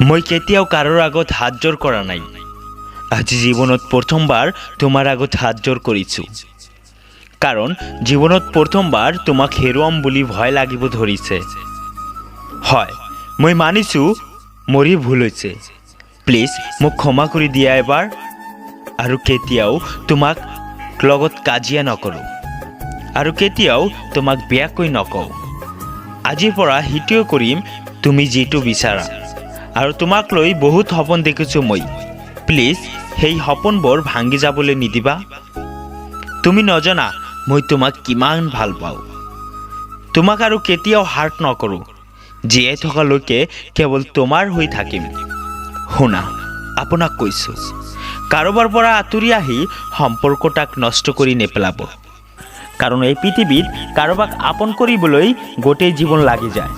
মই কেতিয়াও কাৰোৰ আগত হাত জোৰ কৰা নাই। আজি জীৱনত প্ৰথমবাৰ তোমাৰ আগত হাত জোৰ কৰিছোঁ, কাৰণ জীৱনত প্ৰথমবাৰ তোমাক হেৰুৱাম বুলি ভয় লাগিব ধৰিছে। হয়, মই মানিছোঁ মোৰেই ভুল হৈছে। প্লিজ মোক ক্ষমা কৰি দিয়া এবাৰ, আৰু কেতিয়াও তোমাক লগত কাজিয়া নকৰোঁ, আৰু কেতিয়াও তোমাক বেয়াকৈ নকওঁ। আজিৰ পৰা সেইটোৱে কৰিম তুমি যিটো বিচাৰা, আৰু তোমাক লৈ বহুত সপোন দেখিছোঁ মই। প্লিজ সেই সপোনবোৰ ভাঙি যাবলৈ নিদিবা। তুমি নজনা মই তোমাক কিমান ভাল পাওঁ। তোমাক আৰু কেতিয়াও হাৰ্ট নকৰোঁ। জীয়াই থকালৈকে কেৱল তোমাৰ হৈ থাকিম। শুনা, আপোনাক কৈছোঁ, কাৰোবাৰ পৰা আঁতৰি আহি সম্পৰ্কটাক নষ্ট কৰি নেপেলাব, কাৰণ এই পৃথিৱীত কাৰোবাক আপন কৰিবলৈ গোটেই জীৱন লাগি যায়।